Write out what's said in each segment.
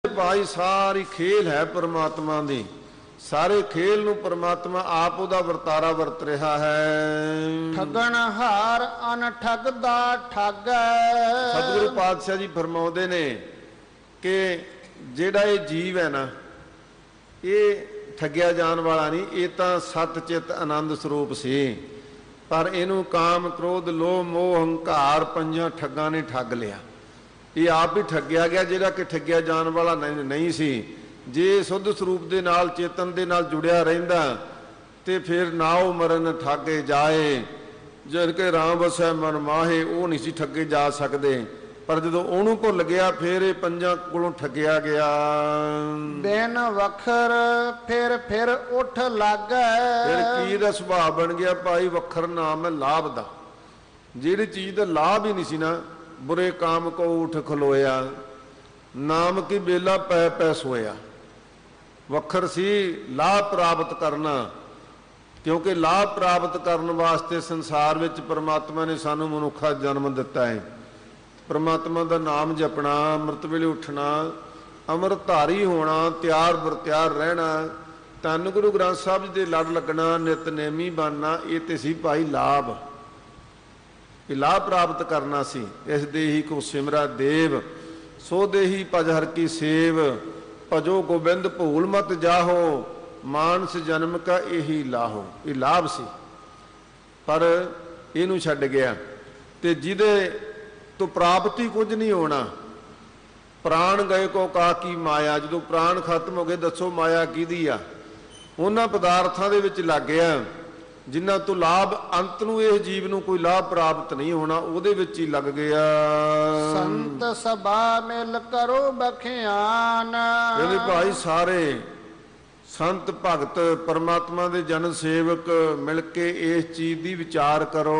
भाई सारी खेल है परमात्मा दी, सारे खेल नूं परमात्मा आप उहदा वर्तारा वरत रहा है। ठगन हार अन ठगदा ठग। सतगुरु पातशाह जी फरमाउंदे ने कि जिहड़ा ये जीव है ना, ये ठगिया जान वाला नहीं, ये तो सत चित आनंद स्वरूप सी, पर इनू काम क्रोध लोभ मोह हंकार पंजां ठगां ने ठग लिया। ये आप ही ठगिया गया, जिहड़ा कि ठगिया जान वाला नहीं सी। जे शुद्ध स्वरूप दे नाल चेतन दे नाल जुड़िया रहिंदा ते फिर नाओ मरन ठगे जाए, जिन के राम वसै मन माहे, वो नहीं सी ठगे जा सकते। पर जदों ओनू भुल गया फिर ये पंजां कोलों ठगिया गया। दिन वखर फिर उठ लग। फिर की दा सुभाव बन गया भाई वखर नाम है लाभ दा। जिहड़ी चीज़ दा लाभ ही नहीं सी ना, बुरे काम को उठ खलोया, नाम की बेला पै पै सोया। वखर सी लाभ प्राप्त करना, क्योंकि लाभ प्राप्त करने वास्ते संसार विच परमात्मा ने सानू मनुखा जन्म दिता है। परमात्मा का नाम जपना, अमृत वेले उठना, अमृतधारी होना, त्यार बरत्यार रहना, धन गुरु ग्रंथ साहब जी के लड़ लगना, नितनेमी बनना, ये तो सी भाई लाभ। ये लाभ प्राप्त करना सी। इस देही को सिमरा देव, सो देही भज हर की सेव, भजो गोबिंद भूल मत जाहो, मानस जन्म का यही लाहो। ये लाभ सी, पर इनू छड्ड गया। ते जिदे तो प्राप्ति कुछ नहीं होना। प्राण गए को का की माया, जो प्राण खत्म हो गए दसो माया किहदी आ? उन्हां पदार्थां दे विच लग गया जिन्हां तो लाभ अंत नूं इस जीव नूं कोई लाभ प्राप्त नहीं होना, उहदे विच ही लग गया। संत सभा मिल करो बखियान। कहंदे भाई सारे संत भगत परमात्मा दे जन सेवक मिल के इस चीज की विचार करो।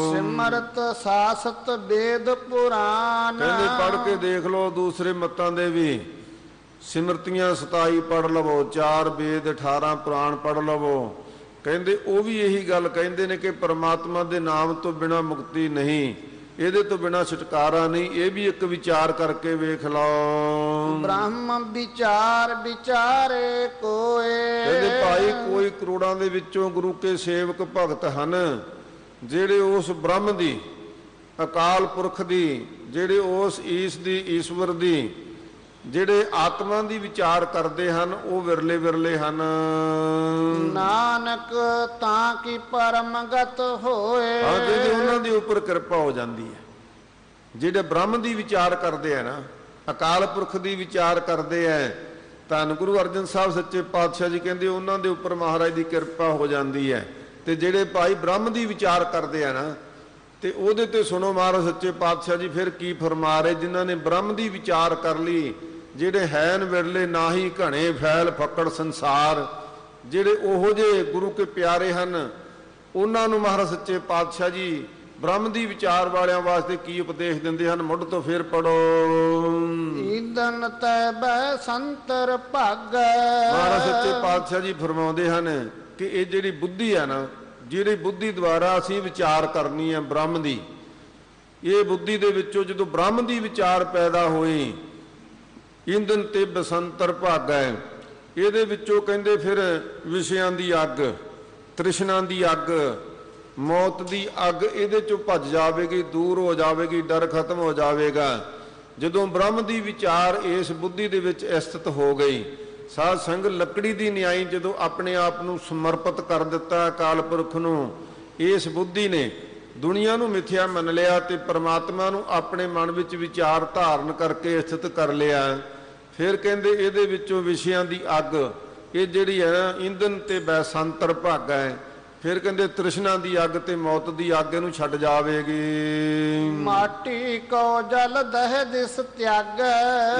सिमरत सासत वेद पुराण। कहंदे पढ़ के देख लो दूसरे मतां दे भी सिमरतियां 27 पढ़ लवो, 4 वेद 18 पुराण पढ़ लवो। कहंदे वो भी यही गल कहंदे ने कि परमात्मा दे नाम तो बिना मुक्ति नहीं, ਇਹਦੇ ਤੋਂ ਬਿਨਾ ਛੁਟਕਾਰਾ नहीं। ये भी एक विचार करके वेख लो। ब्रह्म विचार विचारे कोए। कहते भाई कोई करोड़ां दे विचों गुरु के सेवक भगत हन ਜਿਹੜੇ उस ब्रह्म दी, अकाल पुरख दी, ਜਿਹੜੇ उस ईस दी, ईश्वर दी, ਜਿਹੜੇ आत्मा दी विचार करते हैं, वो विरले विरले हैं। नानक तां की परमगत होए। हाँ कहते उन्हां दे उपर कृपा हो जाती है। ਜਿਹੜੇ ब्रह्म की विचार करते हैं ना, अकाल पुरख की विचार करते हैं, धन गुरु अर्जन साहब सच्चे पातशाह जी कहते उन्हां दे उपर महाराज की कृपा हो जाती है। तो ਜਿਹੜੇ भाई ब्रह्म की विचार करते हैं ना, तो ਉਹਦੇ ਤੇ सुनो महाराज सच्चे पातशाह जी फिर की फरमा रहे। जिन्हों ने ब्रह्म की विचार कर ली, ਜਿਹੜੇ हैन विरले ना ही घने फैल फकड़ संसार, ਜਿਹੜੇ ਉਹੋ ਜਿਹੇ गुरु के प्यारे हैं, उन्होंने महाराज सच्चे पातशाह जी ब्रह्म की विचार वालियां वास्ते की उपदेश दिंदे हैं। मुढ़ तो फिर पढ़ो। ईंधन तैबै संतर भग। महाराज सच्चे पातशाह जी फरमाउंदे हैं कि ये जिहड़ी बुद्धि है ना, जिहड़ी बुद्धि द्वारा असीं विचार करनी है ब्रह्म की, ये बुद्धि दे विचों जदों ब्रह्म की विचार पैदा होई, ईंधन ते बसंतर भाग है। ये विचों कहंदे फिर विषयां दी अग, तृष्णा दी अग, मौत दी अग इहदे चों भज जावेगी, दूर हो जावेगी, डर खत्म हो जाएगा। जदों ब्रह्म की विचार इस बुद्धि दे विच स्थित हो गई, साध संग लकड़ी की न्याई जदों अपने आप नूं समर्पित कर दिता अकाल पुरख नूं, इस बुद्धि ने दुनिया नूं मिथ्या मन लिया ते परमात्मा नूं अपने मन विच विचार धारण करके स्थित कर लिया। फिर कहंदे इहदे विचों विषयां दी अग, ये जिहड़ी है ईंधन ते बैसंतर भाग है। फिर कहंदे तृष्णा की अग ते मौत की अग इहनूं छड्ड जावेगी। माटी को जल दह दिस त्याग।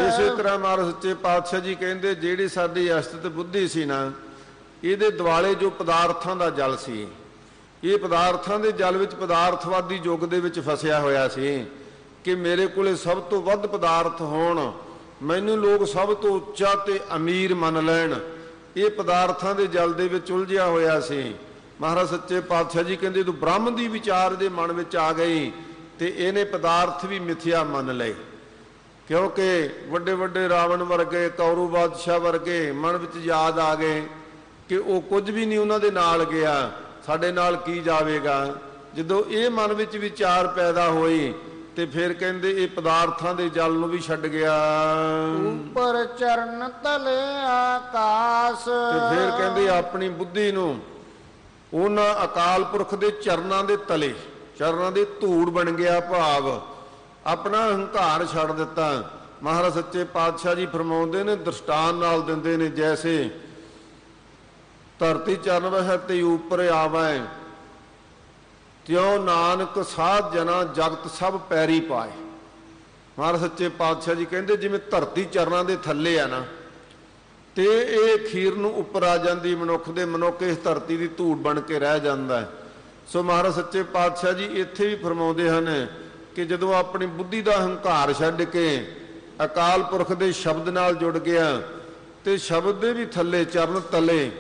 इसे तरह महाराज सच्चे पातशाह जी कहंदे जिहड़ी साडी अस्तित बुद्धि सी ना, इहदे दुआले जो पदार्थां दा जल सी, ये पदार्थां दे जल विच पदार्थवादी युग दे विच फसिया होया सी कि मेरे कोले सब तो वध पदार्थ होण, मैनूं लोग सब तो उच्चा ते अमीर मन लैण, ये पदार्थां दे जल दे विच उलझिया होया सी। महाराज सच्चे पातशाह जी कहंदे तूं ब्रह्म की विचार दे मन विच आ गई ते इहने पदार्थ भी मिथ्या मन लए। ਕਿਉਂਕਿ ਵੱਡੇ ਵੱਡੇ ਰਾਵਣ ਵਰਗੇ, ਕੌਰੂ ਬਾਦਸ਼ਾਹ ਵਰਗੇ ਮਨ ਵਿੱਚ ਯਾਦ ਆ ਗਏ ਕਿ ਉਹ ਕੁਝ ਵੀ ਨਹੀਂ ਉਹਨਾਂ ਦੇ ਨਾਲ ਗਿਆ, ਸਾਡੇ ਨਾਲ ਕੀ ਜਾਵੇਗਾ। ਜਦੋਂ ਇਹ ਮਨ ਵਿੱਚ ਵਿਚਾਰ ਪੈਦਾ ਹੋਈ ਤੇ ਫਿਰ ਕਹਿੰਦੇ ਇਹ ਪਦਾਰਥਾਂ ਦੇ ਜਲ ਨੂੰ ਵੀ ਛੱਡ ਗਿਆ। ਉੱਪਰ ਚਰਨ ਤਲੇ ਆਕਾਸ਼, ਤੇ ਫਿਰ ਕਹਿੰਦੇ ਆਪਣੀ ਬੁੱਧੀ ਨੂੰ ਉਹਨਾਂ ਅਕਾਲ ਪੁਰਖ ਦੇ ਚਰਨਾਂ ਦੇ ਤਲੇ, ਚਰਨਾਂ ਦੇ ਧੂੜ ਬਣ ਗਿਆ, ਭਾਵ ਆਪਣਾ ਹੰਕਾਰ ਛੱਡ ਦਿੱਤਾ। ਮਹਾਰਾਜ ਸੱਚੇ ਪਾਤਸ਼ਾਹ ਜੀ ਫਰਮਾਉਂਦੇ ਨੇ, ਦ੍ਰਿਸ਼ਟਾਨ ਨਾਲ ਦਿੰਦੇ ਨੇ, ਜੈਸੇ ਧਰਤੀ ਚਰਨ ਵਹਿ ਤੇ ਉੱਪਰ ਆਵੈ, ਤਿਉ ਨਾਨਕ ਸਾਧ ਜਨਾ ਜਗਤ ਸਭ ਪੈਰੀ ਪਾਏ। ਮਹਾਰਾਜ ਸੱਚੇ ਪਾਤਸ਼ਾਹ ਜੀ ਕਹਿੰਦੇ ਜਿਵੇਂ ਧਰਤੀ ਚਰਨਾਂ ਦੇ ਥੱਲੇ ਆ ਨਾ, ਤੇ ਇਹ ਖੀਰ ਨੂੰ ਉੱਪਰ ਆ ਜਾਂਦੀ ਮਨੁੱਖ ਦੇ, ਮਨੁੱਖ ਇਸ ਧਰਤੀ ਦੀ ਧੂੜ ਬਣ ਕੇ ਰਹਿ ਜਾਂਦਾ। ਸੋ ਮਹਾਰਾਜ ਸੱਚੇ ਪਾਤਸ਼ਾਹ ਜੀ ਇੱਥੇ ਵੀ ਫਰਮਾਉਂਦੇ ਹਨ ਕਿ ਜਦੋਂ ਆਪਣੀ ਬੁੱਧੀ ਦਾ ਹੰਕਾਰ ਛੱਡ ਕੇ ਅਕਾਲ ਪੁਰਖ ਦੇ ਸ਼ਬਦ ਨਾਲ ਜੁੜ ਗਿਆ, ਤੇ ਸ਼ਬਦ ਦੇ ਵੀ ਥੱਲੇ ਚਰਨ ਤਲੇ,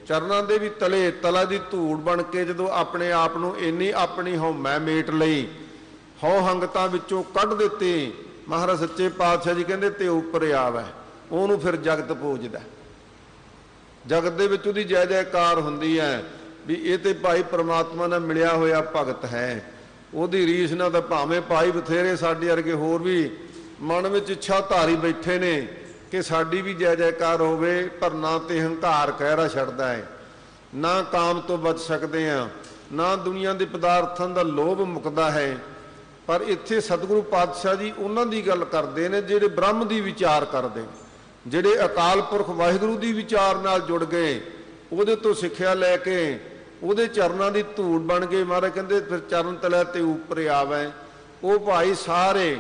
ਚਰਨਾਂ ਦੇ ਵੀ ਤਲੇ ਤਲਾ ਦੀ ਧੂੜ ਬਣ ਕੇ ਜਦੋਂ ਆਪਣੇ ਆਪ ਨੂੰ ਇੰਨੀ ਆਪਣੀ ਹਉਮੈ ਮੇਟ ਲਈ, ਹਉ ਹੰਗਤਾਂ ਵਿੱਚੋਂ ਕੱਢ ਦਿੱਤੀ, ਮਹਾਰਾਜ ਸੱਚੇ ਪਾਤਸ਼ਾਹ ਜੀ ਕਹਿੰਦੇ ਤੇ ਉੱਪਰ ਆਵੈ, ਉਹਨੂੰ ਫਿਰ ਜਗਤ ਪੂਜਦਾ। ਜਗਤ ਦੇ ਵਿੱਚ ਉਹਦੀ ਜੈ ਜੈਕਾਰ ਹੁੰਦੀ ਹੈ ਵੀ ਇਹ ਤੇ ਭਾਈ ਪ੍ਰਮਾਤਮਾ ਨਾਲ ਮਿਲਿਆ ਹੋਇਆ ਭਗਤ ਹੈ। ਉਹਦੀ ਰੀਸ ਨਾਲ ਤਾਂ ਭਾਵੇਂ ਭਾਈ ਬਥੇਰੇ ਸਾਡੇ ਵਰਗੇ ਹੋਰ ਵੀ ਮਨ ਵਿੱਚ ਇੱਛਾ ਧਾਰੀ ਬੈਠੇ ਨੇ ਕਿ ਸਾਡੀ ਵੀ ਜੈ ਜੈਕਾਰ ਹੋਵੇ, ਪਰ ਨਾ ਤੇ ਹੰਕਾਰ ਕਹਿਰਾ ਛੱਡਦਾ ਹੈ, ਨਾ ਕਾਮ ਤੋਂ ਬਚ ਸਕਦੇ ਆ, ਨਾ ਦੁਨੀਆ ਦੇ ਪਦਾਰਥਾਂ ਦਾ ਲੋਭ ਮੁਕਦਾ ਹੈ। ਪਰ ਇੱਥੇ ਸਤਿਗੁਰੂ ਪਾਤਸ਼ਾਹ ਜੀ ਉਹਨਾਂ ਦੀ ਗੱਲ ਕਰਦੇ ਨੇ ਜਿਹੜੇ ਬ੍ਰਹਮ ਦੀ ਵਿਚਾਰ ਕਰਦੇ ਨੇ, ਜਿਹੜੇ ਅਕਾਲ ਪੁਰਖ ਵਾਹਿਗੁਰੂ ਦੀ ਵਿਚਾਰ ਨਾਲ ਜੁੜ ਗਏ, ਉਹਦੇ ਤੋਂ ਸਿੱਖਿਆ ਲੈ ਕੇ ਉਹਦੇ ਚਰਨਾਂ ਦੀ ਧੂੜ ਬਣ ਗਏ। ਮਹਾਰਾਜ ਕਹਿੰਦੇ ਫਿਰ ਚਰਨ ਤਲੇ ਤੇ ਉੱਪਰ ਆਵੈ, ਉਹ ਭਾਈ ਸਾਰੇ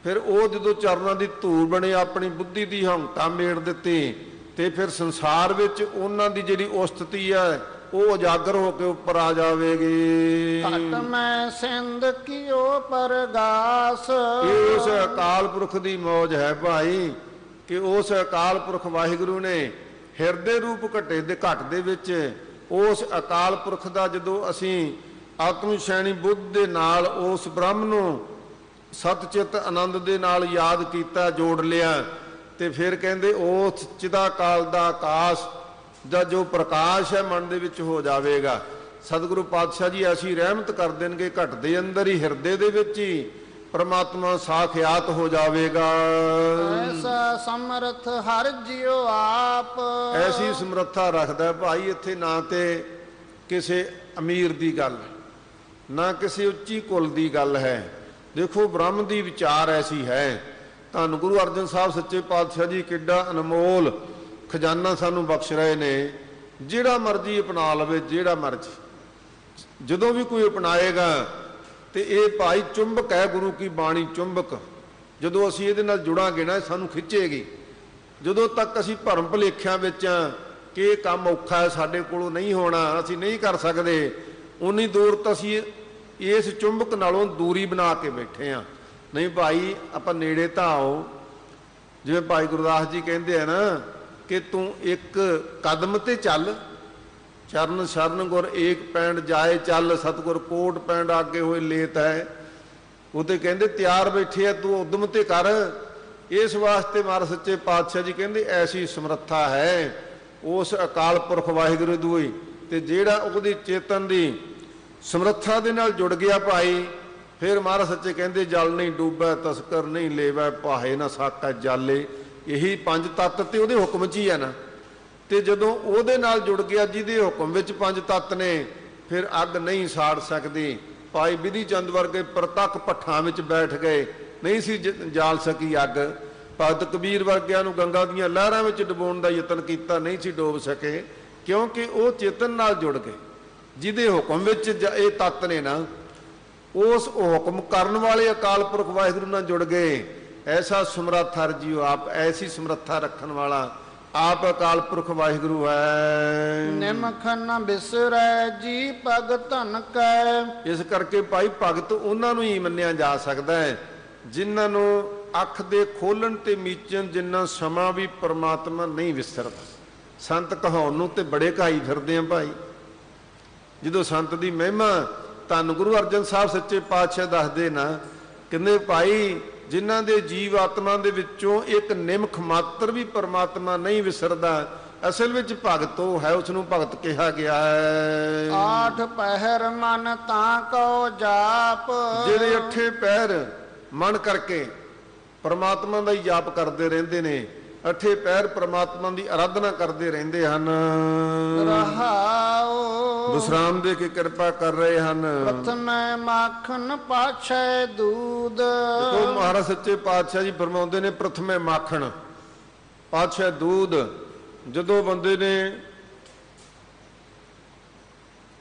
ਫਿਰ ਉਹ ਜਦੋਂ ਚਰਨਾਂ ਦੀ ਧੂੜ ਬਣੇ, ਆਪਣੀ ਬੁੱਧੀ ਦੀ ਹੰਤਾ ਮੇੜ ਦਿੱਤੀ, ਤੇ ਫਿਰ ਸੰਸਾਰ ਵਿੱਚ ਉਹਨਾਂ ਦੀ ਜਿਹੜੀ ਉਸਤਤੀ ਹੈ ਉਹ ਉਜਾਗਰ ਹੋ ਕੇ ਉੱਪਰ ਆ ਜਾਵੇਗੀ। ਘਟ ਮੈਂ ਸਿੰਧ ਕੀਓ ਪਰਗਾਸ, ਇਹ ਉਸ ਅਕਾਲ ਪੁਰਖ ਦੀ ਮੌਜ ਹੈ ਭਾਈ ਕਿ ਉਸ ਅਕਾਲ ਪੁਰਖ ਵਾਹਿਗੁਰੂ ਨੇ ਹਿਰਦੇ ਰੂਪ ਘਟੇ ਦੇ ਘਟ ਦੇ ਵਿੱਚ ਉਸ ਅਕਾਲ ਪੁਰਖ ਦਾ ਜਦੋਂ ਅਸੀਂ ਆਤਮ ਸ਼ੈਣੀ ਬੁੱਧ ਦੇ ਨਾਲ ਉਸ ਬ੍ਰਹਮ ਨੂੰ ਸਤਚਿਤ ਆਨੰਦ ਦੇ ਨਾਲ ਯਾਦ ਕੀਤਾ, ਜੋੜ ਲਿਆ, ਤੇ ਫਿਰ ਕਹਿੰਦੇ ਉਸ ਚਿਦਾਕਾਲ ਦਾ ਆਕਾਸ਼ ਦਾ ਜੋ ਪ੍ਰਕਾਸ਼ ਹੈ ਮਨ ਦੇ ਵਿੱਚ ਹੋ ਜਾਵੇਗਾ। ਸਤਿਗੁਰੂ ਪਾਤਸ਼ਾਹ ਜੀ ਐਸੀ ਰਹਿਮਤ ਕਰ ਦੇਣਗੇ, ਘਟ ਦੇ ਅੰਦਰ ਹੀ ਹਿਰਦੇ ਦੇ ਵਿੱਚ ਹੀ ਪਰਮਾਤਮਾ ਸਾਖਿਆਤ ਹੋ ਜਾਵੇਗਾ। ਐਸਾ ਸਮਰਥ ਹਰ ਜਿਉ ਆਪ, ਐਸੀ ਸਮਰੱਥਾ ਰੱਖਦਾ ਭਾਈ। ਇੱਥੇ ਨਾ ਤੇ ਕਿਸੇ ਅਮੀਰ ਦੀ ਗੱਲ, ਨਾ ਕਿਸੇ ਉੱਚੀ ਕੁਲ ਦੀ ਗੱਲ ਹੈ। ਦੇਖੋ ਬ੍ਰਹਮ ਦੀ ਵਿਚਾਰ ਐਸੀ ਹੈ। ਧੰਨ ਗੁਰੂ ਅਰਜਨ ਸਾਹਿਬ ਸੱਚੇ ਪਾਤਸ਼ਾਹ ਜੀ ਕਿੱਡਾ ਅਨਮੋਲ ਖਜ਼ਾਨਾ ਸਾਨੂੰ ਬਖਸ਼ ਰਹੇ ਨੇ। ਜਿਹੜਾ ਮਰਜੀ ਅਪਣਾ ਲਵੇ, ਜਿਹੜਾ ਮਰਜੀ, ਜਦੋਂ ਵੀ ਕੋਈ ਅਪਣਾਏਗਾ ਤੇ ਇਹ ਭਾਈ ਚੁੰਬਕ ਹੈ, ਗੁਰੂ ਕੀ ਬਾਣੀ ਚੁੰਬਕ। ਜਦੋਂ ਅਸੀਂ ਇਹਦੇ ਨਾਲ ਜੁੜਾਂਗੇ ਨਾ, ਸਾਨੂੰ ਖਿੱਚੇਗੀ। ਜਦੋਂ ਤੱਕ ਅਸੀਂ ਭਰਮ ਭੁਲੇਖਿਆਂ ਵਿੱਚ ਕਿ ਇਹ ਕੰਮ ਔਖਾ ਹੈ, ਸਾਡੇ ਕੋਲੋਂ ਨਹੀਂ ਹੋਣਾ, ਅਸੀਂ ਨਹੀਂ ਕਰ ਸਕਦੇ, ਉਨੀ ਦੂਰ ਤਾਂ ਅਸੀਂ ਇਸ ਚੁੰਬਕ ਨਾਲੋਂ ਦੂਰੀ ਬਣਾ ਕੇ ਬੈਠੇ ਹਾਂ। ਨਹੀਂ ਭਾਈ ਆਪਾਂ ਨੇੜੇ ਤਾਂ ਆਓ। ਜਿਵੇਂ ਭਾਈ ਗੁਰਦਾਸ ਜੀ ਕਹਿੰਦੇ ਆ ਨਾ ਕਿ ਤੂੰ ਇੱਕ ਕਦਮ ਤੇ ਚੱਲ, ਚਰਨ ਸ਼ਰਨ ਗੁਰ ਏਕ ਪੈਂਡ ਜਾਏ ਚੱਲ, ਸਤਿਗੁਰ ਕੋਟ ਪੈਂਡ ਆਗੇ ਹੋਏ ਲੇਤ ਹੈ। ਉਹ ਤੇ ਕਹਿੰਦੇ ਤਿਆਰ ਬੈਠੇ ਆ, ਤੂੰ ਉਦਮ ਤੇ ਕਰ। ਇਸ ਵਾਸਤੇ ਮਹਾਰਾਜ ਸੱਚੇ ਪਾਤਸ਼ਾਹ ਜੀ ਕਹਿੰਦੇ ਐਸੀ ਸਮਰੱਥਾ ਹੈ ਉਸ ਅਕਾਲ ਪੁਰਖ ਵਾਹਿਗੁਰੂ ਦੀ, ਤੇ ਜਿਹੜਾ ਉਹਦੀ ਚੇਤਨ ਦੀ ਸਮਰੱਥਾ ਦੇ ਨਾਲ ਜੁੜ ਗਿਆ ਭਾਈ, ਫਿਰ ਮਹਾਰਾਜ ਸੱਚੇ ਕਹਿੰਦੇ ਜਲ ਨਹੀਂ ਡੂਬੈ ਤਸਕਰ ਨਹੀਂ ਲੇਵੈ, ਭਾਏ ਨਾ ਸਾਕਾ ਜਾਲੇ। ਇਹੀ ਪੰਜ ਤੱਤ ਤੇ ਉਹਦੇ ਹੁਕਮ 'ਚ ਹੀ ਹੈ ਨਾ। ਤੇ ਜਦੋਂ ਉਹਦੇ ਨਾਲ ਜੁੜ ਗਿਆ ਜਿਹਦੇ ਹੁਕਮ ਵਿੱਚ ਪੰਜ ਤੱਤ ਨੇ, ਫਿਰ ਅੱਗ ਨਹੀਂ ਸਾੜ ਸਕਦੀ। ਭਾਈ ਬਿਧੀ ਚੰਦ ਵਰਗੇ ਪ੍ਰਤੱਖ ਭੱਠਾਂ ਵਿੱਚ ਬੈਠ ਗਏ, ਨਹੀਂ ਸੀ ਜਾਲ ਸਕੀ ਅੱਗ। ਭਗਤ ਕਬੀਰ ਵਰਗਿਆਂ ਨੂੰ ਗੰਗਾ ਦੀਆਂ ਲਹਿਰਾਂ ਵਿੱਚ ਡੁਬੋਣ ਦਾ ਯਤਨ ਕੀਤਾ, ਨਹੀਂ ਸੀ ਡੋਬ ਸਕੇ, ਕਿਉਂਕਿ ਉਹ ਚੇਤਨ ਨਾਲ ਜੁੜ ਗਏ ਜਿਹਦੇ ਹੁਕਮ ਵਿੱਚ ਇਹ ਤੱਤ ਨੇ ਨਾ। ਉਸ ਹੁਕਮ ਕਰਨ ਵਾਲੇ ਅਕਾਲ ਪੁਰਖ ਵਾਹਿਗੁਰੂ ਨਾਲ ਜੁੜ ਗਏ। ਐਸਾ ਸਮਰੱਥ ਹਰਿ ਜੀਉ ਆਪ, ਐਸੀ ਸਮਰੱਥਾ ਰੱਖਣ ਵਾਲਾ ਆਪ ਅਕਾਲ ਪੁਰਖ ਵਾਹਿਗੁਰੂ ਹੈ। ਨਿਮਖ ਨ ਬਿਸਰੈ ਜੀ ਭਗਤਨ ਕੈ। ਇਸ ਕਰਕੇ ਭਾਈ ਭਗਤ ਉਹਨਾਂ ਨੂੰ ਹੀ ਮੰਨਿਆ ਜਾ ਸਕਦਾ ਹੈ ਜਿਨ੍ਹਾਂ ਨੂੰ ਅੱਖ ਦੇ ਖੋਲਣ ਤੇ ਮੀਚਣ ਜਿੰਨਾ ਸਮਾਂ ਵੀ ਪਰਮਾਤਮਾ ਨਹੀਂ ਵਿਸਰਦਾ। ਸੰਤ ਕਹਾਉਣ ਨੂੰ ਤੇ ਬੜੇ ਕਹਾਈ ਫਿਰਦੇ ਆ ਭਾਈ। ਜਦੋਂ ਸੰਤ ਦੀ ਮਹਿਮਾ ਧੰਨ ਗੁਰੂ ਅਰਜਨ ਸਾਹਿਬ ਸੱਚੇ ਪਾਤਸ਼ਾਹ ਦੱਸਦੇ ਨਾ, ਕਹਿੰਦੇ ਭਾਈ ਜਿਨ੍ਹਾਂ ਦੇ ਜੀਵ ਆਤਮਾ ਦੇ ਵਿੱਚੋਂ ਇੱਕ ਨਿਮਖ ਮਾਤਰ ਵੀ ਪਰਮਾਤਮਾ ਨਹੀਂ ਵਿਸਰਦਾ, ਅਸਲ ਵਿੱਚ ਭਗਤ ਉਹ ਹੈ, ਉਸ ਨੂੰ ਭਗਤ ਕਿਹਾ ਗਿਆ ਹੈ। ਆਠ ਪਹਿਰ ਮਨ ਤਾਂ ਕੋ ਜਾਪ, ਜਿਹੜੇ 8 ਪਹਿਰ ਮਨ ਕਰਕੇ ਪਰਮਾਤਮਾ ਦਾ ਹੀ ਜਾਪ ਕਰਦੇ ਰਹਿੰਦੇ ਨੇ, 8 ਪਹਿਰ ਪਰਮਾਤਮਾ ਦੀ ਆਰਾਧਨਾ ਕਰਦੇ ਰਹਿੰਦੇ ਹਨ, ਰਹਾਉ ਵਿਸਰਾਮ ਦੇ ਕੇ ਕਿਰਪਾ ਕਰ ਰਹੇ ਹਨ। ਪ੍ਰਥਮੇ ਮਾਖਣ ਪਾਛੈ ਦੂਧ, ਦੇਖੋ ਮਹਾਰਾਜ ਸੱਚੇ ਪਾਤਸ਼ਾਹ ਜੀ ਫਰਮਾਉਂਦੇ ਨੇ ਪ੍ਰਥਮੇ ਮਾਖਣ ਪਾਛੈ ਦੂਧ। ਜਦੋਂ ਬੰਦੇ ਨੇ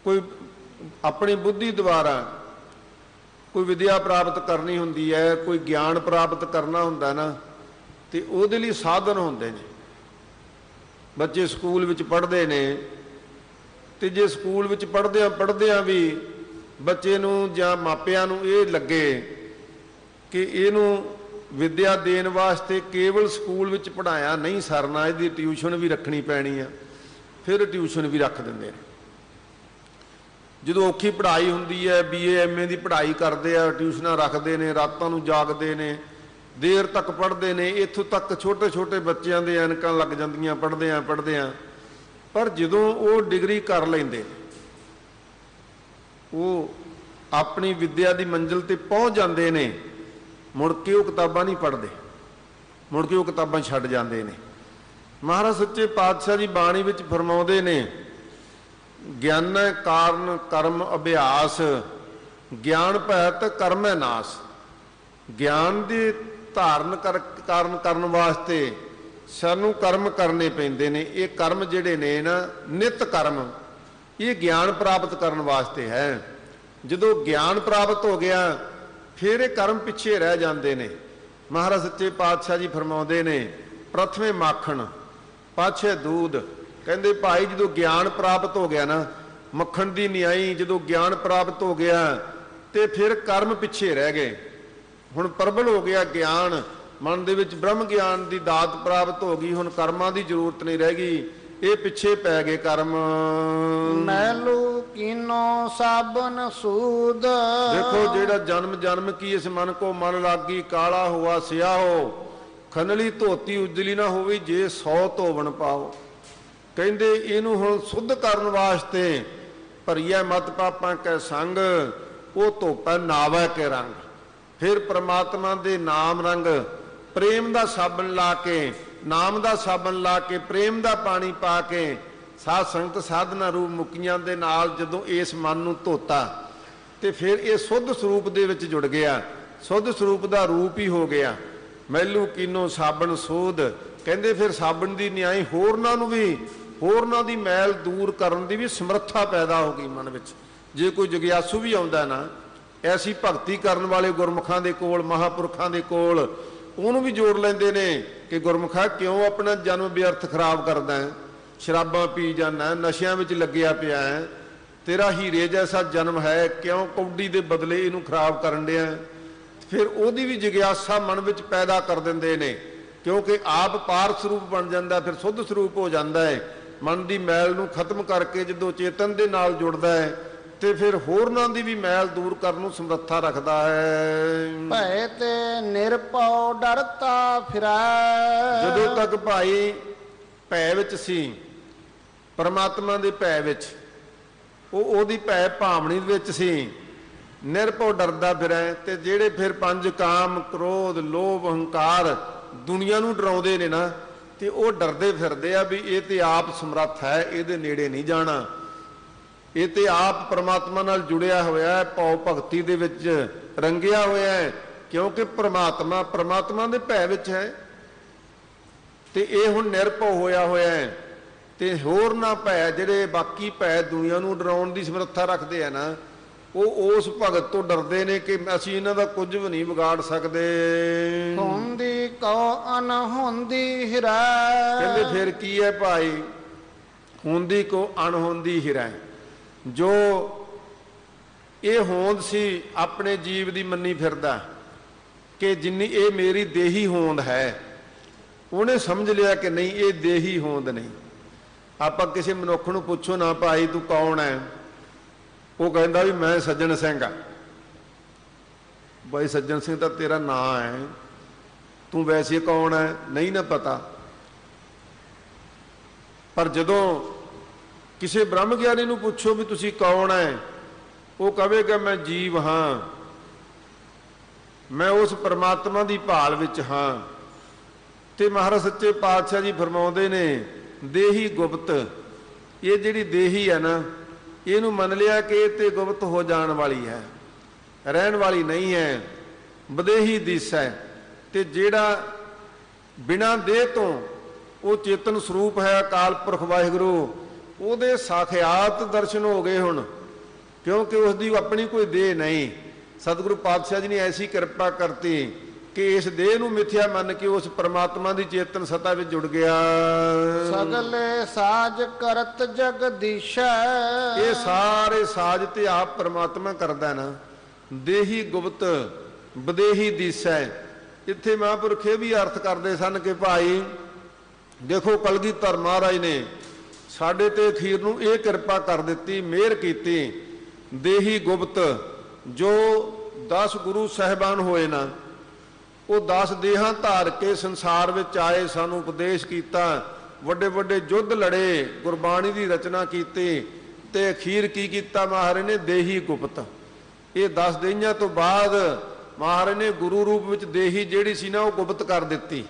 ਕੋਈ ਆਪਣੀ ਬੁੱਧੀ ਦੁਆਰਾ ਕੋਈ ਵਿਦਿਆ ਪ੍ਰਾਪਤ ਕਰਨੀ ਹੁੰਦੀ ਹੈ, ਕੋਈ ਗਿਆਨ ਪ੍ਰਾਪਤ ਕਰਨਾ ਹੁੰਦਾ ਨਾ, ਤੇ ਉਹਦੇ ਲਈ ਸਾਧਨ ਹੁੰਦੇ ਨੇ। ਬੱਚੇ ਸਕੂਲ ਵਿੱਚ ਪੜ੍ਹਦੇ ਨੇ, ਤੇ ਜੇ ਸਕੂਲ ਵਿੱਚ ਪੜ੍ਹਦਿਆਂ ਵੀ ਬੱਚੇ ਨੂੰ ਜਾਂ ਮਾਪਿਆਂ ਨੂੰ ਇਹ ਲੱਗੇ ਕਿ ਇਹਨੂੰ ਵਿਦਿਆ ਦੇਣ ਵਾਸਤੇ ਕੇਵਲ ਸਕੂਲ ਵਿੱਚ ਪੜ੍ਹਾਇਆ ਨਹੀਂ ਸਰਨਾ, ਇਹਦੀ ਟਿਊਸ਼ਨ ਵੀ ਰੱਖਣੀ ਪੈਣੀ ਆ, ਫਿਰ ਟਿਊਸ਼ਨ ਵੀ ਰੱਖ ਦਿੰਦੇ ਨੇ। ਜਦੋਂ ਔਖੀ ਪੜ੍ਹਾਈ ਹੁੰਦੀ ਹੈ, BA MA ਦੀ ਪੜ੍ਹਾਈ ਕਰਦੇ ਆ, ਟਿਊਸ਼ਨਾਂ ਰੱਖਦੇ ਨੇ, ਰਾਤਾਂ ਨੂੰ ਜਾਗਦੇ ਨੇ, ਦੇਰ ਤੱਕ ਪੜ੍ਹਦੇ ਨੇ। ਇੱਥੋਂ ਤੱਕ ਛੋਟੇ ਛੋਟੇ ਬੱਚਿਆਂ ਦੇ ਐਨਕਾਂ ਲੱਗ ਜਾਂਦੀਆਂ ਪੜ੍ਹਦਿਆਂ। ਪਰ ਜਦੋਂ ਉਹ ਡਿਗਰੀ ਕਰ ਲੈਂਦੇ, ਉਹ ਆਪਣੀ ਵਿਦਿਆ ਦੀ ਮੰਜ਼ਿਲ ਤੇ ਪਹੁੰਚ ਜਾਂਦੇ ਨੇ, ਮੁੜ ਕੇ ਉਹ ਕਿਤਾਬਾਂ ਨਹੀਂ ਪੜ੍ਹਦੇ, ਮੁੜ ਕੇ ਉਹ ਕਿਤਾਬਾਂ ਛੱਡ ਜਾਂਦੇ ਨੇ। ਮਹਾਰਾਜ ਸੱਚੇ ਪਾਤਸ਼ਾਹ ਜੀ ਬਾਣੀ ਵਿੱਚ ਫਰਮਾਉਂਦੇ ਨੇ, ਗਿਆਨੈ ਕਾਰਨ ਕਰਮ ਅਭਿਆਸ, ਗਿਆਨ ਭੈਤ ਕਰਮੈ ਨਾਸ। ਗਿਆਨ ਦੀ ਧਾਰਨ ਕਾਰਨ ਕਰਨ ਵਾਸਤੇ ਸਾਨੂੰ ਕਰਮ ਕਰਨੇ ਪੈਂਦੇ ਨੇ। ਇਹ ਕਰਮ ਜਿਹੜੇ ਨੇ ਨਾ, ਨਿਤ ਕਰਮ, ਇਹ ਗਿਆਨ ਪ੍ਰਾਪਤ ਕਰਨ ਵਾਸਤੇ ਹੈ। ਜਦੋਂ ਗਿਆਨ ਪ੍ਰਾਪਤ ਹੋ ਗਿਆ ਫਿਰ ਇਹ ਕਰਮ ਪਿੱਛੇ ਰਹਿ ਜਾਂਦੇ ਨੇ। ਮਹਾਰਾਜ ਸੱਚੇ ਪਾਤਸ਼ਾਹ ਜੀ ਫਰਮਾਉਂਦੇ ਨੇ, ਪ੍ਰਥਮੇ ਮਾਖਣ ਪਾਛੇ ਦੂਧ। ਕਹਿੰਦੇ ਭਾਈ ਜਦੋਂ ਗਿਆਨ ਪ੍ਰਾਪਤ ਹੋ ਗਿਆ ਨਾ, ਮੱਖਣ ਦੀ ਨਿਆਈ, ਜਦੋਂ ਗਿਆਨ ਪ੍ਰਾਪਤ ਹੋ ਗਿਆ ਤੇ ਫਿਰ ਕਰਮ ਪਿੱਛੇ ਰਹਿ ਗਏ। ਹੁਣ ਪ੍ਰਬਲ ਹੋ ਗਿਆ ਗਿਆਨ, ਮਨ ਦੇ ਵਿੱਚ ਬ੍ਰਹਮ ਗਿਆਨ ਦੀ ਦਾਤ ਪ੍ਰਾਪਤ ਹੋ ਗਈ, ਹੁਣ ਕਰਮਾਂ ਦੀ ਜ਼ਰੂਰਤ ਨਹੀਂ ਰਹਿ ਗਈ, ਇਹ ਪਿੱਛੇ ਪੈ ਗਏ ਕਰਮ। ਮੈਲੂ ਕੀਨੋ ਸਾਬਨ ਸੂਦ, ਦੇਖੋ ਜਿਹੜਾ ਜਨਮ ਕੀ ਇਸ ਮਨ ਕੋ ਮਨ ਲਾਗੀ, ਕਾਲਾ ਹੋਆ ਸਿਆਹੋ, ਖਨਲੀ ਧੋਤੀ ਉਜਲੀ ਨਾ ਹੋਵੇ, ਜੇ 100 ਧੋਵਣ ਪਾਓ। ਕਹਿੰਦੇ ਇਹਨੂੰ ਹੁਣ ਸੁੱਧ ਕਰਨ ਵਾਸਤੇ ਭਰੀਐ ਮਤ ਪਾਪਾਂ ਕੈ ਸੰਗ, ਉਹ ਧੋਪੈ ਨਾਵੈ ਕੇ ਰੰਗ। ਫਿਰ ਪ੍ਰਮਾਤਮਾ ਦੇ ਨਾਮ ਰੰਗ, ਪ੍ਰੇਮ ਦਾ ਸਾਬਣ ਲਾ ਕੇ, ਨਾਮ ਦਾ ਸਾਬਣ ਲਾ ਕੇ, ਪ੍ਰੇਮ ਦਾ ਪਾਣੀ ਪਾ ਕੇ, ਸਾਧ ਸੰਗਤ ਸਾਧਨਾ ਰੂਪ ਮੁਕੀਆਂ ਦੇ ਨਾਲ ਜਦੋਂ ਇਸ ਮਨ ਨੂੰ ਧੋਤਾ ਤੇ ਫਿਰ ਇਹ ਸੁੱਧ ਸਰੂਪ ਦੇ ਵਿੱਚ ਜੁੜ ਗਿਆ, ਸੁੱਧ ਸਰੂਪ ਦਾ ਰੂਪ ਹੀ ਹੋ ਗਿਆ। ਮੈਲੂ ਕੀਨੋ ਸਾਬਣ ਸੋਧ। ਕਹਿੰਦੇ ਫਿਰ ਸਾਬਣ ਦੀ ਨਿਆਈ ਹੋਰਨਾਂ ਦੀ ਮੈਲ ਦੂਰ ਕਰਨ ਦੀ ਵੀ ਸਮਰੱਥਾ ਪੈਦਾ ਹੋ ਗਈ ਮਨ ਵਿੱਚ। ਜੇ ਕੋਈ ਜਗਿਆਸੂ ਵੀ ਆਉਂਦਾ ਨਾ, ਐਸੀ ਭਗਤੀ ਕਰਨ ਵਾਲੇ ਗੁਰਮੁਖਾਂ ਦੇ ਕੋਲ, ਮਹਾਂਪੁਰਖਾਂ ਦੇ ਕੋਲ, ਉਹਨੂੰ ਵੀ ਜੋੜ ਲੈਂਦੇ ਨੇ ਕਿ ਗੁਰਮੁਖਾ ਕਿਉਂ ਆਪਣਾ ਜਨਮ ਵਿਅਰਥ ਖਰਾਬ ਕਰਦਾ ਹੈ, ਸ਼ਰਾਬਾਂ ਪੀ ਜਾਂਦਾ, ਨਸ਼ਿਆਂ ਵਿੱਚ ਲੱਗਿਆ ਪਿਆ ਹੈ, ਤੇਰਾ ਹੀਰੇ ਜੈਸਾ ਜਨਮ ਹੈ, ਕਿਉਂ ਕੌਡੀ ਦੇ ਬਦਲੇ ਇਹਨੂੰ ਖਰਾਬ ਕਰਨ ਡਿਆ। ਫਿਰ ਉਹਦੀ ਵੀ ਜਿਗਿਆਸਾ ਮਨ ਵਿੱਚ ਪੈਦਾ ਕਰ ਦਿੰਦੇ ਨੇ, ਕਿਉਂਕਿ ਆਪ ਪਾਰ ਸਰੂਪ ਬਣ ਜਾਂਦਾ, ਫਿਰ ਸੁੱਧ ਸਰੂਪ ਹੋ ਜਾਂਦਾ ਹੈ। ਮਨ ਦੀ ਮੈਲ ਨੂੰ ਖਤਮ ਕਰਕੇ ਜਦੋਂ ਚੇਤਨ ਦੇ ਨਾਲ ਜੁੜਦਾ ਹੈ ਤੇ ਫਿਰ ਹੋਰਨਾਂ ਦੀ ਵੀ ਮੈਲ ਦੂਰ ਕਰਨ ਨੂੰ ਸਮਰੱਥਾ ਰੱਖਦਾ ਹੈ। ਭੈ ਤੇ ਨਿਰਭਉ ਡਰਤਾ ਫਿਰੈ, ਜਦੋਂ ਤੱਕ ਭਾਈ ਭੈ ਵਿੱਚ ਸੀ, ਪਰਮਾਤਮਾ ਦੇ ਭੈ ਵਿੱਚ, ਉਹਦੀ ਭੈ ਭਾਵਨੀ ਵਿੱਚ ਸੀ, ਨਿਰਭਉ ਡਰਦਾ ਫਿਰੈ। ਤੇ ਜਿਹੜੇ ਫਿਰ 5 ਕਾਮ, ਕ੍ਰੋਧ, ਲੋਭ, ਹੰਕਾਰ ਦੁਨੀਆ ਨੂੰ ਡਰਾਉਂਦੇ ਨੇ ਨਾ, ਤੇ ਉਹ ਡਰਦੇ ਫਿਰਦੇ ਆ ਵੀ ਇਹ ਤੇ ਆਪ ਸਮਰੱਥ ਹੈ, ਇਹਦੇ ਨੇੜੇ ਨਹੀਂ ਜਾਣਾ, ਇਹ ਤੇ ਆਪ ਪਰਮਾਤਮਾ ਨਾਲ ਜੁੜਿਆ ਹੋਇਆ ਹੈ, ਭਉ ਭਗਤੀ ਦੇ ਵਿੱਚ ਰੰਗਿਆ ਹੋਇਆ ਹੈ, ਕਿਉਂਕਿ ਪਰਮਾਤਮਾ ਦੇ ਭੈ ਵਿੱਚ ਹੈ। ਤੇ ਇਹ ਹੁਣ ਨਿਰਭਉ ਹੋਇਆ ਹੈ। ਤੇ ਹੋਰ ਨਾ ਭੈ, ਜਿਹੜੇ ਬਾਕੀ ਭੈ ਦੁਨੀਆ ਨੂੰ ਡਰਾਉਣ ਦੀ ਸਮਰੱਥਾ ਰੱਖਦੇ ਆ ਨਾ, ਉਹ ਉਸ ਭਗਤ ਤੋਂ ਡਰਦੇ ਨੇ ਕਿ ਅਸੀਂ ਇਹਨਾਂ ਦਾ ਕੁਝ ਵੀ ਨਹੀਂ ਵਿਗਾੜ ਸਕਦੇ। ਹੁੰਦੀ ਕੋ ਅਨਹੁੰਦੀ ਹਿਰੈ। ਕਹਿੰਦੇ ਫਿਰ ਕੀ ਹੈ ਭਾਈ, ਹੁੰਦੀ ਕੋ ਅਣਹੋਂਦੀ ਹਿਰੈ। ਜੋ ਇਹ ਹੋਂਦ ਸੀ ਆਪਣੇ ਜੀਵ ਦੀ ਮੰਨੀ ਫਿਰਦਾ ਕਿ ਜਿੰਨੀ ਇਹ ਮੇਰੀ ਦੇਹੀ ਹੋਂਦ ਹੈ, ਉਹਨੇ ਸਮਝ ਲਿਆ ਕਿ ਨਹੀਂ, ਇਹ ਦੇਹੀ ਹੋਂਦ ਨਹੀਂ। ਆਪਾਂ ਕਿਸੇ ਮਨੁੱਖ ਨੂੰ ਪੁੱਛੋ ਨਾ, ਭਾਈ ਤੂੰ ਕੌਣ ਹੈ, ਉਹ ਕਹਿੰਦਾ ਵੀ ਮੈਂ ਸੱਜਣ ਸਿੰਘ ਆ। भाई सज्जन सिंह तो तेरा ਨਾਂ है, तू वैसे कौन है नहीं ना पता। पर जदों किसी ब्रह्म ਗਿਆਨੀ ਨੂੰ ਪੁੱਛੋ ਵੀ ਤੁਸੀਂ ਕੌਣ ਹੈ, ਉਹ ਕਹੇਗਾ ਮੈਂ ਜੀਵ ਹਾਂ, ਮੈਂ ਉਸ ਪਰਮਾਤਮਾ ਦੀ ਭਾਲ ਵਿੱਚ ਹਾਂ। ਤੇ ਮਹਾਰਾਜ ਸੱਚੇ ਪਾਤਸ਼ਾਹ ਜੀ ਫਰਮਾਉਂਦੇ ਨੇ ਦੇਹੀ ਗੁਪਤ, ਇਹ ਜਿਹੜੀ ਦੇਹੀ ਹੈ ਨਾ, ਇਹਨੂੰ ਮੰਨ ਲਿਆ ਕਿ ਇਹ ਤੇ ਗੁਪਤ ਹੋ ਜਾਣ ਵਾਲੀ ਹੈ, ਰਹਿਣ ਵਾਲੀ ਨਹੀਂ ਹੈ, ਵਿਦੇਹੀ ਦਿਸ ਹੈ। ਤੇ ਜਿਹੜਾ ਬਿਨਾਂ ਦੇਹ ਤੋਂ ਉਹ ਚੇਤਨ ਸਰੂਪ ਹੈ ਅਕਾਲ ਪੁਰਖ ਵਾਹਿਗੁਰੂ, ਉਹਦੇ ਸਾਖਿਆਤ ਦਰਸ਼ਨ ਹੋ ਗਏ ਹੁਣ, ਕਿਉਂਕਿ ਉਸ ਦੀ ਆਪਣੀ ਕੋਈ ਦੇਹ ਨਹੀਂ। ਸਤਿਗੁਰੂ ਪਾਤਸ਼ਾਹ ਜੀ ਨੇ ਐਸੀ ਕਿਰਪਾ ਕਰਤੀ ਕਿ ਇਸ ਦੇਹ ਨੂੰ ਮਿਥਿਆ ਮੰਨ ਕੇ ਉਸ ਪਰਮਾਤਮਾ ਦੀ ਚੇਤਨ ਸਤਾ ਵਿੱਚ ਜੁੜ ਗਿਆ। ਸਗਲੇ ਸਾਜ ਕਰਤ ਜਗਦੀਸ਼ੈ, ਇਹ ਸਾਰੇ ਸਾਜ ਤੇ ਆਪ ਪਰਮਾਤਮਾ ਕਰਦਾ ਨਾ। ਦੇਹੀ ਗੁਪਤ ਵਿਦੇਹੀ ਦਿਸੈ, ਇੱਥੇ ਮਹਾਂਪੁਰਖ ਇਹ ਵੀ ਅਰਥ ਕਰਦੇ ਸਨ ਕਿ ਭਾਈ ਦੇਖੋ ਕਲਗੀਧਰ ਮਹਾਰਾਜ ਨੇ ਸਾਡੇ ਤੇ ਅਖੀਰ ਨੂੰ ਇਹ ਕਿਰਪਾ ਕਰ ਦਿੱਤੀ, ਮਿਹਰ ਕੀਤੀ। ਦੇਹੀ ਗੁਪਤ ਜੋ 10 ਗੁਰੂ ਸਾਹਿਬਾਨ ਹੋਏ ਨਾ, ਉਹ 10 ਦੇਹਾਂ ਧਾਰ ਕੇ ਸੰਸਾਰ ਵਿੱਚ ਆਏ, ਸਾਨੂੰ ਉਪਦੇਸ਼ ਕੀਤਾ, ਵੱਡੇ ਵੱਡੇ ਯੁੱਧ ਲੜੇ, ਗੁਰਬਾਣੀ ਦੀ ਰਚਨਾ ਕੀਤੀ, ਤੇ ਅਖੀਰ ਕੀ ਕੀਤਾ ਮਹਾਰਾਜ ਨੇ? ਦੇਹੀ ਗੁਪਤ। ਇਹ 10 ਦੇਹੀਆਂ ਤੋਂ ਬਾਅਦ ਮਹਾਰਾਜ ਨੇ ਗੁਰੂ ਰੂਪ ਵਿੱਚ ਦੇਹੀ ਜਿਹੜੀ ਸੀ ਨਾ ਉਹ ਗੁਪਤ ਕਰ ਦਿੱਤੀ,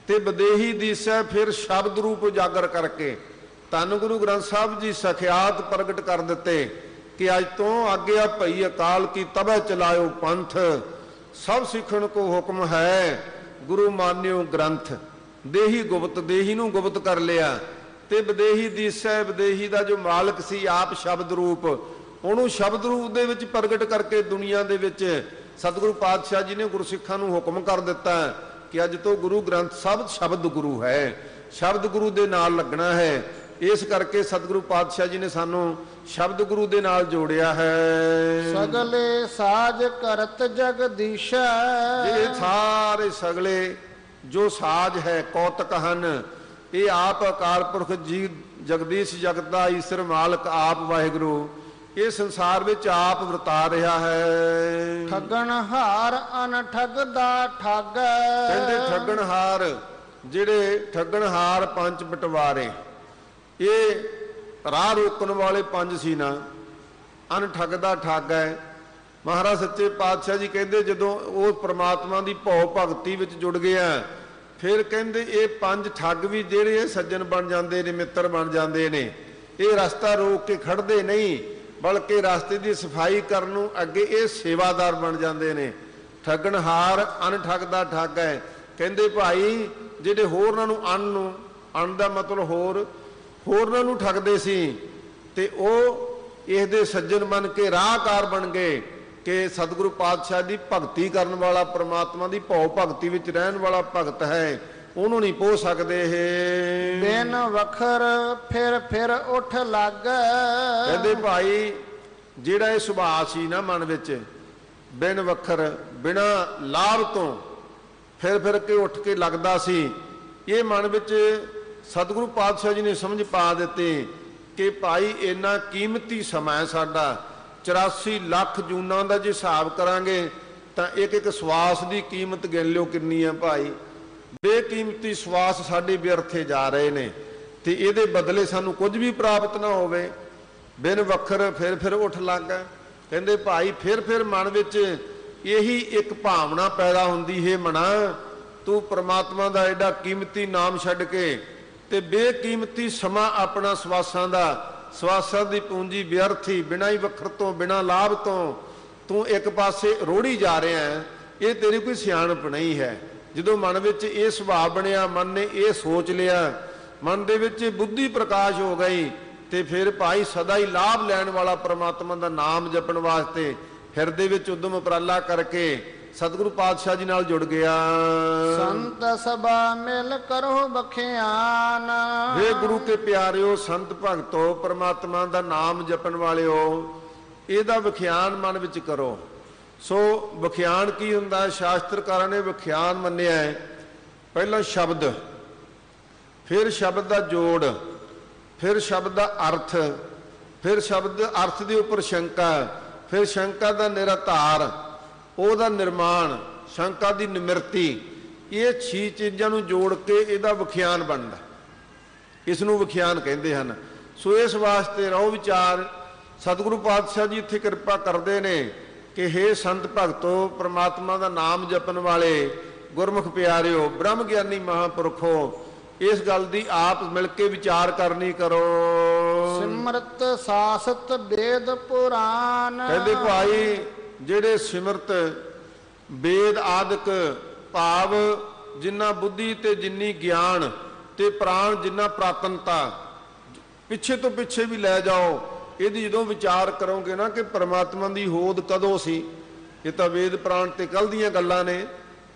ਤੇ ਵਿਦੇਹੀ ਦਿਸੈ ਫਿਰ ਸ਼ਬਦ ਰੂਪ ਉਜਾਗਰ ਕਰਕੇ ਧੰਨ ਗੁਰੂ ਗ੍ਰੰਥ ਸਾਹਿਬ ਜੀ ਸਖਿਆਤ ਪ੍ਰਗਟ ਕਰ ਦਿੱਤੇ ਕਿ ਅੱਜ ਤੋਂ ਆਗਿਆ ਭਈ ਅਕਾਲ ਕੀ ਤਬੈ ਚਲਾਇਓ ਪੰਥ, ਸਭ ਸਿੱਖਣ ਕੋ ਹੁਕਮ ਹੈ ਗੁਰੂ ਮਾਨਿਓ ਗ੍ਰੰਥ। ਦੇਹੀ ਗੁਪਤ, ਦੇਹੀ ਨੂੰ ਗੁਪਤ ਕਰ ਲਿਆ। ਤੇ ਵਿਦੇਹੀ ਦਿਸੈ, ਵਿਦੇਹੀ ਦਾ ਜੋ ਮਾਲਕ ਸੀ ਆਪ ਸ਼ਬਦ ਰੂਪ, ਉਹਨੂੰ ਸ਼ਬਦ ਰੂਪ ਦੇ ਵਿੱਚ ਪ੍ਰਗਟ ਕਰਕੇ ਦੁਨੀਆ ਦੇ ਵਿੱਚ ਸਤਿਗੁਰੂ ਪਾਤਸ਼ਾਹ ਜੀ ਨੇ ਗੁਰਸਿੱਖਾਂ ਨੂੰ ਹੁਕਮ ਕਰ ਦਿੱਤਾ ਕਿ ਅੱਜ ਤੋਂ ਗੁਰੂ ਗ੍ਰੰਥ ਸਾਹਿਬ ਸ਼ਬਦ ਗੁਰੂ ਹੈ, ਸ਼ਬਦ ਗੁਰੂ ਦੇ ਨਾਲ ਲੱਗਣਾ ਹੈ। ਇਸ ਕਰਕੇ ਸਤਿਗੁਰੂ ਪਾਤਸ਼ਾਹ ਜੀ ਨੇ ਸਾਨੂੰ ਸ਼ਬਦ ਗੁਰੂ ਦੇ ਨਾਲ ਜੋੜਿਆ ਹੈ। ਸਗਲੇ ਸਾਜ ਕਰਤ ਜਗਦੀਸ਼ੈ, ਇਹ ਸਾਰੇ ਸਗਲੇ ਜੋ ਸਾਜ ਹੈ ਕੌਤਕ ਹਨ, ਇਹ ਆਪ ਅਕਾਲ ਪੁਰਖ ਜੀ ਜਗਦੀਸ਼ ਜਗਤ ਦਾ ਈਸ਼ਰ ਮਾਲਕ ਆਪ ਵਾਹਿਗੁਰੂ ਇਹ ਸੰਸਾਰ ਵਿੱਚ ਆਪ ਵਰਤਾ ਰਿਹਾ ਹੈ। ਠੱਗਣ ਹਾਰ ਅਨਠੱਗ ਦਾ ਠੱਗ, ਕਹਿੰਦੇ ਠੱਗਣ ਹਾਰ, ਜਿਹੜੇ ਠੱਗਣ ਹਾਰ ਪੰਜ ਬਟਵਾਰੇ, ਇਹ ਰਾਹ ਰੋਕਣ ਵਾਲੇ ਪੰਜ ਸੀ ਨਾ, ਅਨਠੱਗ ਦਾ ਠੱਗ ਹੈ। ਮਹਾਰਾਜ ਸੱਚੇ ਪਾਤਸ਼ਾਹ ਜੀ ਕਹਿੰਦੇ ਜਦੋਂ ਉਹ ਪ੍ਰਮਾਤਮਾ ਦੀ ਭਉ ਭਗਤੀ ਵਿੱਚ ਜੁੜ ਗਿਆ, ਫਿਰ ਕਹਿੰਦੇ ਇਹ ਪੰਜ ਠੱਗ ਵੀ ਜਿਹੜੇ ਸੱਜਣ ਬਣ ਜਾਂਦੇ ਨੇ, ਮਿੱਤਰ ਬਣ ਜਾਂਦੇ ਨੇ। ਇਹ ਰਸਤਾ ਰੋਕ ਕੇ ਖੜਦੇ ਨਹੀਂ, ਬਲਕਿ ਰਸਤੇ ਦੀ ਸਫਾਈ ਕਰਨ ਨੂੰ ਅੱਗੇ ਇਹ ਸੇਵਾਦਾਰ ਬਣ ਜਾਂਦੇ ਨੇ। ਠੱਗਣਹਾਰ ਅਨਠੱਗ ਦਾ ਠੱਗ ਹੈ। ਕਹਿੰਦੇ ਭਾਈ ਜਿਹੜੇ ਹੋਰਨਾਂ ਨੂੰ ਅੰਨ ਦਾ ਮਤਲਬ ਹੋਰਨਾਂ ਨੂੰ ਠੱਗਦੇ ਸੀ, ਤੇ ਉਹ ਇਸ ਦੇ ਸੱਜਣ ਬਣ ਕੇ ਰਾਹਕਾਰ ਬਣ ਗਏ ਕਿ ਸਤਿਗੁਰੂ ਪਾਤਸ਼ਾਹ ਦੀ ਭਗਤੀ ਕਰਨ ਵਾਲਾ, ਪ੍ਰਮਾਤਮਾ ਦੀ ਭਉ ਭਗਤੀ ਵਿੱਚ ਰਹਿਣ ਵਾਲਾ ਭਗਤ ਹੈ, ਉਹਨੂੰ ਨਹੀਂ ਪੋਹ ਸਕਦੇ ਇਹ। ਬਿਨ ਵਖਰ ਫਿਰ ਫਿਰ ਉੱਠ ਲੱਗ, ਕਹਿੰਦੇ ਭਾਈ ਜਿਹੜਾ ਇਹ ਸੁਭਾਅ ਸੀ ਨਾ ਮਨ ਵਿੱਚ, ਬਿਨ ਵਖਰ ਬਿਨਾ ਲਾਭ ਤੋਂ ਫਿਰ ਫਿਰ ਕੇ ਉੱਠ ਕੇ ਲੱਗਦਾ ਸੀ, ਇਹ ਮਨ ਵਿੱਚ ਸਤਿਗੁਰੂ ਪਾਤਸ਼ਾਹ ਜੀ ਨੇ ਸਮਝ ਪਾ ਦਿੱਤੀ ਕਿ ਭਾਈ ਇੰਨਾ ਕੀਮਤੀ ਸਮਾਂ ਸਾਡਾ, 84 ਲੱਖ ਜੂਨਾਂ ਦਾ ਜੇ ਹਿਸਾਬ ਕਰਾਂਗੇ ਤਾਂ ਇੱਕ ਇੱਕ ਸਵਾਸ ਦੀ ਕੀਮਤ ਗਿਣ ਲਿਓ ਕਿੰਨੀ ਹੈ ਭਾਈ। ਬੇਕੀਮਤੀ ਸਵਾਸ ਸਾਡੇ ਵਿਅਰਥੇ ਜਾ ਰਹੇ ਨੇ, ਤੇ ਇਹਦੇ ਬਦਲੇ ਸਾਨੂੰ ਕੁਝ ਵੀ ਪ੍ਰਾਪਤ ਨਾ ਹੋਵੇ। ਬਿਨ ਵਖਰ ਫਿਰ ਫਿਰ ਉੱਠ ਲੱਗ। ਕਹਿੰਦੇ ਭਾਈ ਫਿਰ ਮਨ ਵਿੱਚ ਇਹੀ ਇੱਕ ਭਾਵਨਾ ਪੈਦਾ ਹੁੰਦੀ ਹੈ, ਮਨਾ ਤੂੰ ਪ੍ਰਮਾਤਮਾ ਦਾ ਐਡਾ ਕੀਮਤੀ ਨਾਮ ਛੱਡ ਕੇ ਤੇ ਬੇਕੀਮਤੀ ਸਮਾਂ ਆਪਣਾ ਸਵਾਸਾਂ ਦੀ ਪੂੰਜੀ ਵਿਅਰਥੀ, ਬਿਨਾਂ ਹੀ ਵਖਰ ਤੋਂ, ਬਿਨਾਂ ਲਾਭ ਤੋਂ ਤੂੰ ਇੱਕ ਪਾਸੇ ਰੋੜੀ ਜਾ ਰਿਹਾ ਹੈ। ਇਹ ਤੇਰੀ ਕੋਈ ਸਿਆਣਪ ਨਹੀਂ ਹੈ। ਜਦੋਂ ਮਨ ਵਿੱਚ ਇਹ ਸੁਭਾਅ ਬਣਿਆ, ਮਨ ਨੇ ਇਹ ਸੋਚ ਲਿਆ, ਮਨ ਦੇ ਵਿੱਚ ਬੁੱਧੀ ਪ੍ਰਕਾਸ਼ ਹੋ ਗਈ, ਤੇ ਫਿਰ ਭਾਈ ਸਦਾ ਹੀ ਲਾਭ ਲੈਣ ਵਾਲਾ ਪ੍ਰਮਾਤਮਾ ਦਾ ਨਾਮ ਜਪਣ ਵਾਸਤੇ ਹਿਰਦੇ ਵਿੱਚ ਉਦਮ ਉਪਰਾਲਾ ਕਰਕੇ ਸਤਿਗੁਰੂ ਪਾਤਸ਼ਾਹ ਜੀ ਨਾਲ ਜੁੜ ਗਿਆ। ਸੰਤ ਸਭਾ ਮਿਲ ਕਰੋ ਬਖਿਆਨ, ਵੇ ਗੁਰੂ ਕੇ ਪਿਆਰਿਓ, ਸੰਤ ਭਗਤੋ, ਪ੍ਰਮਾਤਮਾ ਦਾ ਨਾਮ ਜਪਣ ਵਾਲਿਓ, ਇਹਦਾ ਵਿਖਿਆਨ ਮਨ ਵਿੱਚ ਕਰੋ। ਸੋ ਵਿਖਿਆਨ ਕੀ ਹੁੰਦਾ? ਸ਼ਾਸਤਰਕਾਰਾਂ ਨੇ ਵਿਖਿਆਨ ਮੰਨਿਆ ਹੈ ਪਹਿਲਾਂ ਸ਼ਬਦ, ਫਿਰ ਸ਼ਬਦ ਦਾ ਜੋੜ, ਫਿਰ ਸ਼ਬਦ ਦਾ ਅਰਥ, ਫਿਰ ਸ਼ਬਦ ਅਰਥ ਦੇ ਉੱਪਰ ਸ਼ੰਕਾ, ਫਿਰ ਸ਼ੰਕਾ ਦਾ ਨਿਰਾਧਾਰ, ਉਹਦਾ ਨਿਰਮਾਣ, ਸ਼ੰਕਾ ਦੀ ਨਿਮਰਤੀ, ਇਹ 6 ਚੀਜ਼ਾਂ ਨੂੰ ਜੋੜ ਕੇ ਇਹਦਾ ਵਿਖਿਆਨ ਬਣਦਾ। ਇਸ ਨੂੰ ਵਿਖਿਆਨ ਕਹਿੰਦੇ ਹਨ। ਸੋ ਇਸ ਵਾਸਤੇ ਰਹੋ ਵਿਚਾਰ। ਸਤਿਗੁਰੂ ਪਾਤਸ਼ਾਹ ਜੀ ਇੱਥੇ ਕਿਰਪਾ ਕਰਦੇ ਨੇ ਕਿ ਹੇ ਸੰਤ ਭਗਤੋ, ਪ੍ਰਮਾਤਮਾ ਦਾ ਨਾਮ ਜਪਣ ਵਾਲੇ ਗੁਰਮੁਖ ਪਿਆਰਿਓ, ਬ੍ਰਹਮ ਗਿਆਨੀ ਮਹਾਂਪੁਰਖੋ, ਇਸ ਗੱਲ ਦੀ ਆਪ ਮਿਲ ਕੇ ਵਿਚਾਰ ਕਰਨੀ ਕਰੋ। ਸਿਮਰਤ ਸਾਸਤ ਵੇਦ ਪੁਰਾਨ। ਕਹਿੰਦੇ ਭਾਈ ਜਿਹੜੇ ਸਿਮਰਤ ਵੇਦ ਆਦਿਕ ਭਾਵ ਜਿੰਨਾ ਬੁੱਧੀ ਤੇ ਜਿੰਨੀ ਗਿਆਨ ਤੇ ਪ੍ਰਾਣ ਜਿੰਨਾ ਪ੍ਰਾਤਨਤਾ, ਪਿੱਛੇ ਤੋਂ ਪਿੱਛੇ ਵੀ ਲੈ ਜਾਓ, ਇਹਦੀ ਜਦੋਂ ਵਿਚਾਰ ਕਰੋਗੇ ਨਾ ਕਿ ਪਰਮਾਤਮਾ ਦੀ ਹੋਂਦ ਕਦੋਂ ਸੀ, ਇਹ ਤਾਂ ਵੇਦ ਪ੍ਰਾਣ ਤੇ ਕੱਲ ਦੀਆਂ ਗੱਲਾਂ ਨੇ।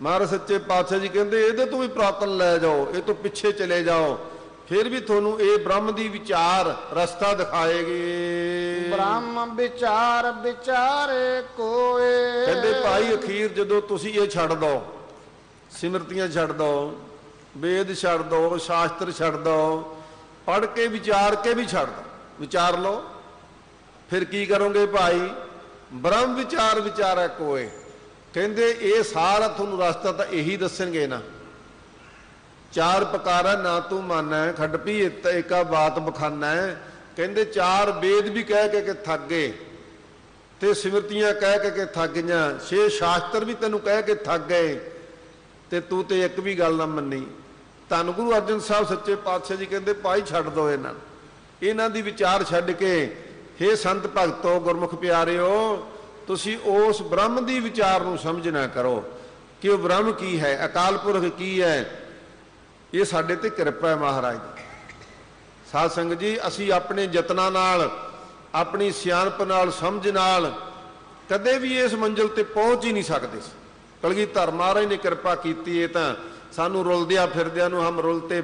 ਮਹਾਰਾਜ ਸੱਚੇ ਪਾਤਸ਼ਾਹ ਜੀ ਕਹਿੰਦੇ ਇਹਦੇ ਤੋਂ ਵੀ ਪ੍ਰਾਤਨ ਲੈ ਜਾਓ, ਇਹ ਤੋਂ ਪਿੱਛੇ ਚਲੇ ਜਾਓ, ਫਿਰ ਵੀ ਤੁਹਾਨੂੰ ਇਹ ਬ੍ਰਹਮ ਦੀ ਵਿਚਾਰ ਰਸਤਾ ਦਿਖਾਏਗੀ। ਬ੍ਰਹਮ ਵਿਚਾਰ ਵਿਚਾਰੇ ਕੋਏ। ਕਹਿੰਦੇ ਭਾਈ ਅਖੀਰ ਜਦੋਂ ਤੁਸੀਂ ਇਹ ਛੱਡ ਦੋ, ਸਿਮਰਤੀਆਂ ਛੱਡ ਦੋ, ਵੇਦ ਛੱਡ ਦੋ, ਸ਼ਾਸਤਰ ਛੱਡ ਦੋ, ਪੜ੍ਹ ਕੇ ਵਿਚਾਰ ਕੇ ਵੀ ਛੱਡ ਦੋ, ਵਿਚਾਰ ਲਓ, ਫਿਰ ਕੀ ਕਰੋਗੇ ਭਾਈ? ਬ੍ਰਹਮ ਵਿਚਾਰ ਵਿਚਾਰੈ ਕੋਏ। ਕਹਿੰਦੇ ਇਹ ਸਾਰਾ ਤੁਹਾਨੂੰ ਰਸਤਾ ਤਾਂ ਇਹੀ ਦੱਸਣਗੇ ਨਾ। ਚਾਰ ਪਕਾਰਾ ਨਾ ਤੂੰ ਮਾਨੈ, ਖੱਡਪੀ ਏਕਾ ਬਾਤ ਬਖਾਨਾ। ਕਹਿੰਦੇ 4 ਵੇਦ ਵੀ ਕਹਿ ਕੇ ਥੱਕ ਗਏ, ਤੇ ਸਿਮਰਤੀਆਂ ਕਹਿ ਕੇ ਥੱਕ ਗਈਆਂ, 6 ਸ਼ਾਸਤਰ ਵੀ ਤੈਨੂੰ ਕਹਿ ਕੇ ਥੱਕ ਗਏ, ਤੇ ਤੂੰ ਤੇ ਇੱਕ ਵੀ ਗੱਲ ਨਾ ਮੰਨੀ। ਧੰਨ ਗੁਰੂ ਅਰਜਨ ਸਾਹਿਬ ਸੱਚੇ ਪਾਤਸ਼ਾਹ ਜੀ ਕਹਿੰਦੇ ਭਾਈ ਛੱਡ ਦੋ ਇਹਨਾਂ ਦੀ ਵਿਚਾਰ ਛੱਡ ਕੇ, ਹੇ ਸੰਤ ਭਗਤੋ, ਗੁਰਮੁਖ ਪਿਆਰਿਓ, ਤੁਸੀਂ ਉਸ ਬ੍ਰਹਮ ਦੀ ਵਿਚਾਰ ਨੂੰ ਸਮਝਣਾ ਕਰੋ ਕਿ ਉਹ ਬ੍ਰਹਮ ਕੀ ਹੈ, ਅਕਾਲ ਪੁਰਖ ਕੀ ਹੈ। ਇਹ ਸਾਡੇ ਤੇ ਕਿਰਪਾ ਹੈ ਮਹਾਰਾਜ ਦੀ। ਸਾਧ ਸੰਗਤ ਜੀ, ਅਸੀਂ ਆਪਣੇ ਯਤਨਾਂ ਨਾਲ, ਆਪਣੀ ਸਿਆਣਪ ਨਾਲ, ਸਮਝ ਨਾਲ ਕਦੇ ਵੀ ਇਸ ਮੰਜ਼ਿਲ ਤੇ ਪਹੁੰਚ ਹੀ ਨਹੀਂ ਸਕਦੇ ਸੀ। ਕਲਗੀਧਰ ਮਹਾਰਾਜ ਨੇ ਕਿਰਪਾ ਕੀਤੀ ਹੈ ਤਾਂ ਸਾਨੂੰ ਰੁਲਦਿਆਂ ਫਿਰਦਿਆਂ ਨੂੰ ਹਮ ਰੁਲਤੇ